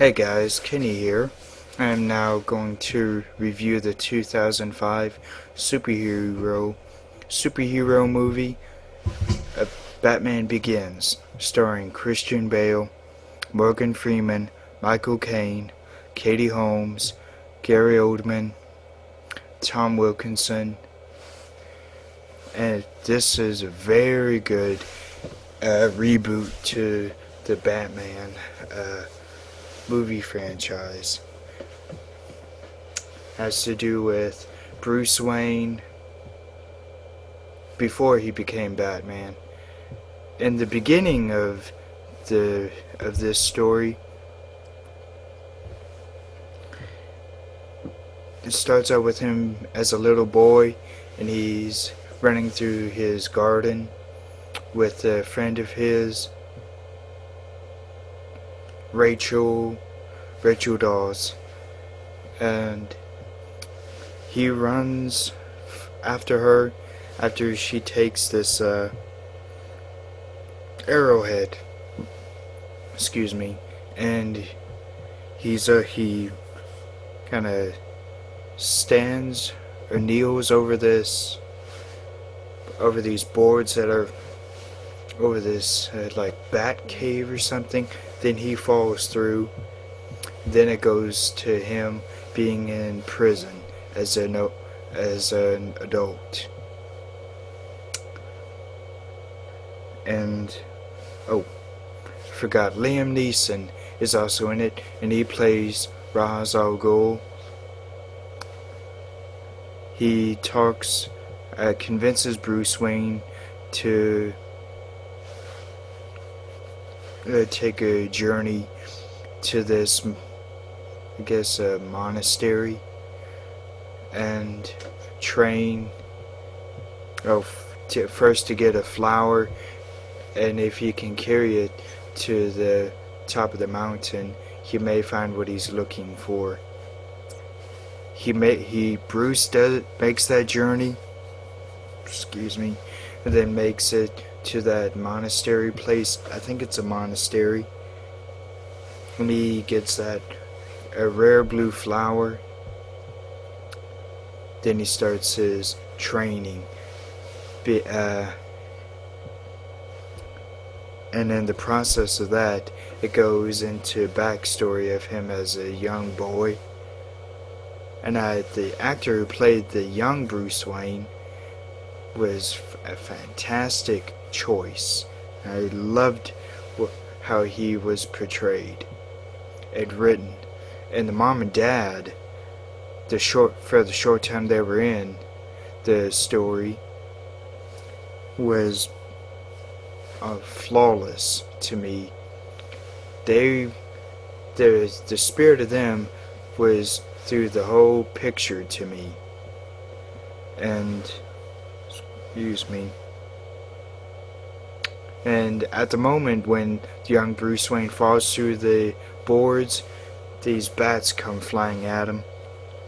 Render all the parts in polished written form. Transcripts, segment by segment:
Hey guys, Kenny here. I am now going to review the 2005 superhero movie, Batman Begins, starring Christian Bale, Morgan Freeman, Michael Caine, Katie Holmes, Gary Oldman, Tom Wilkinson, and this is a very good reboot to the Batman movie franchise. Has to do with Bruce Wayne before he became Batman. In the beginning of this story, it starts out with him as a little boy, and he's running through his garden with a friend of his, Rachel Dawes, and he runs after her after she takes this arrowhead, and he kind of stands or kneels over these boards that are over this like bat cave or something. Then he falls through. Then it goes to him being in prison as an adult. And forgot, Liam Neeson is also in it, and he plays Ra's al Ghul. He convinces Bruce Wayne to take a journey to this, I guess, a monastery, and train. First to get a flower, and if he can carry it to the top of the mountain, he may find what he's looking for. Bruce makes that journey, and then makes it to that monastery place. I think it's a monastery. And he gets a rare blue flower. Then he starts his training. And in the process of that, it goes into backstory of him as a young boy. And the actor who played the young Bruce Wayne was a fantastic choice. I loved how he was portrayed and written. And the mom and dad, for the short time they were in the story, was flawless to me. The spirit of them was through the whole picture to me. And And at the moment when the young Bruce Wayne falls through the boards, these bats come flying at him.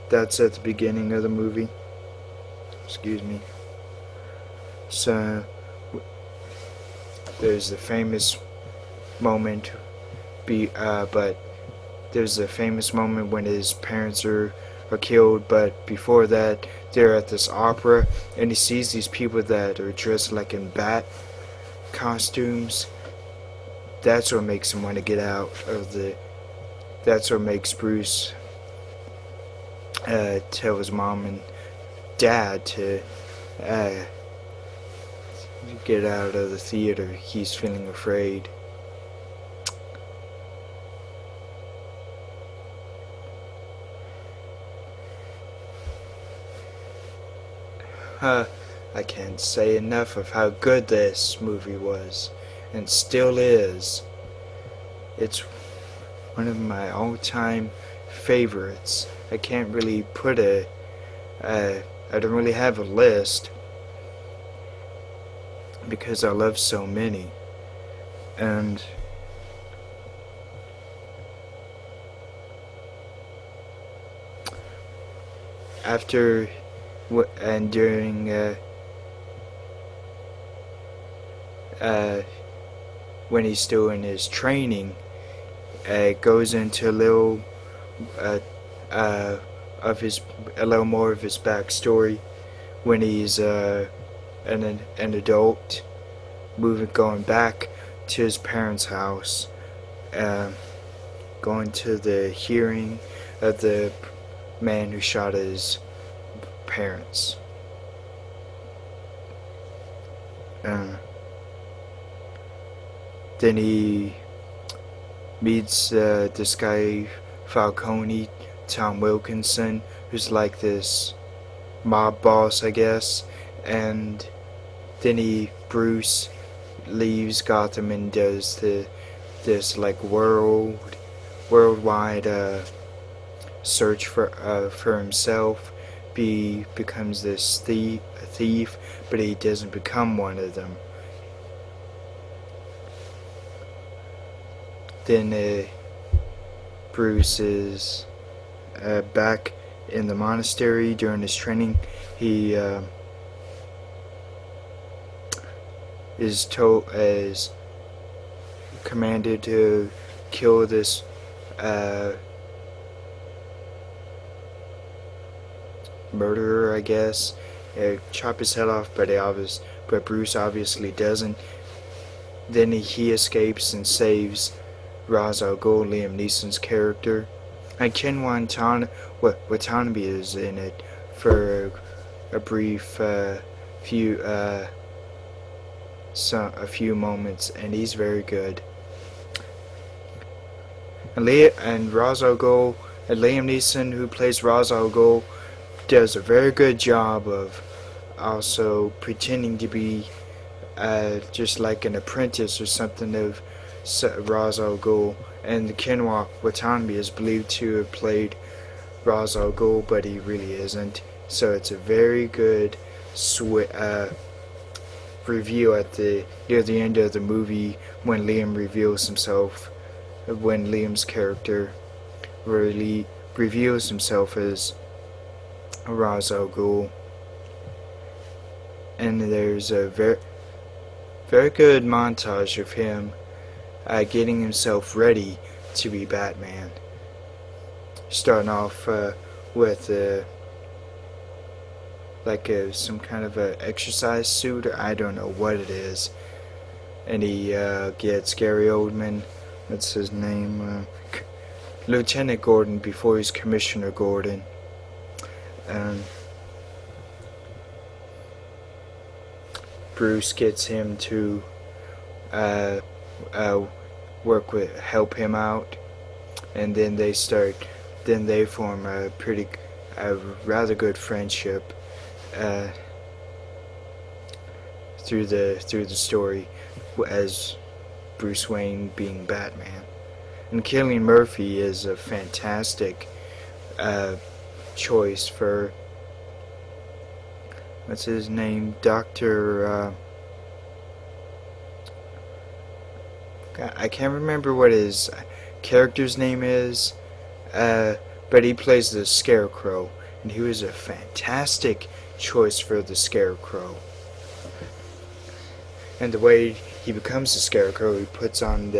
That's at the beginning of the movie. So there's the famous moment, but there's a famous moment when his parents are killed. But before that, they're at this opera, and he sees these people that are dressed like in bat costumes. That's what makes him want to get out of that's what makes Bruce tell his mom and dad to get out of the theater. He's feeling afraid. I can't say enough of how good this movie was, and still is. It's one of my all-time favorites. I can't really put I don't really have a list, because I love so many. And after and during when he's still in his training, goes into uh, uh, a little more of his backstory when he's an adult, going back to his parents' house, going to the hearing of the man who shot his parents. Then he meets this guy Falcone, Tom Wilkinson, who's like this mob boss, I guess, and then Bruce leaves Gotham and does this like worldwide search for himself. Becomes this thief, but he doesn't become one of them. Then Bruce is back in the monastery during his training. He is commanded to kill this murderer, I guess. Chop his head off, but Bruce obviously doesn't. Then he escapes and saves Ra's al Ghul, Liam Neeson's character, and Ken Watanabe is in it for a brief few moments, and he's very good. And Ra's al Ghul, and Liam Neeson, who plays Ra's al Ghul, does a very good job of also pretending to be just like an apprentice or something of Ra's al Ghul. And Ken Watanabe is believed to have played Ra's al Ghul, but he really isn't. So it's a very good review at near the end of the movie when Liam reveals himself, when Liam's character really reveals himself as Ra's al Ghul. And there's a very good montage of him getting himself ready to be Batman. Starting off with some kind of a exercise suit, or I don't know what it is. And he gets Gary Oldman, that's his name, Lieutenant Gordon before he's Commissioner Gordon. Bruce gets him to help him out, and then they form a rather good friendship through the story as Bruce Wayne being Batman. And Cillian Murphy is a fantastic choice for what's his name, Dr. I can't remember what his character's name is, but he plays the Scarecrow, and he was a fantastic choice for the Scarecrow. And the way he becomes the Scarecrow, he puts on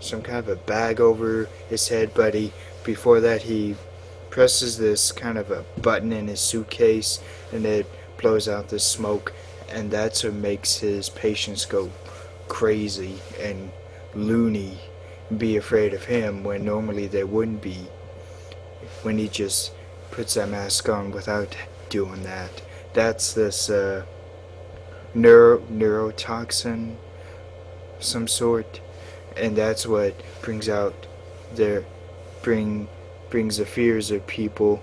some kind of a bag over his head, but before that he presses this kind of a button in his suitcase, and it blows out the smoke, and that's what makes his patients go crazy and loony and be afraid of him when normally they wouldn't be, when he just puts that mask on without doing that. That's this neurotoxin of some sort, and that's what brings the fears of people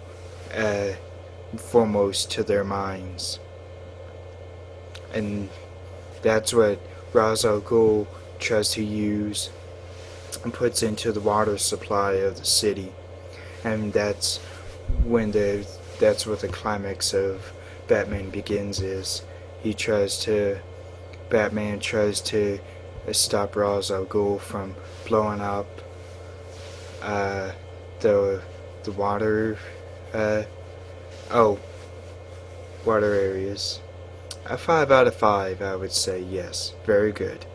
foremost to their minds. And that's what Ra's al Ghul tries to use and puts into the water supply of the city. And that's what the climax of Batman Begins is. Batman tries to stop Ra's al Ghul from blowing up the water water areas. A 5 out of 5, I would say. Yes, very good.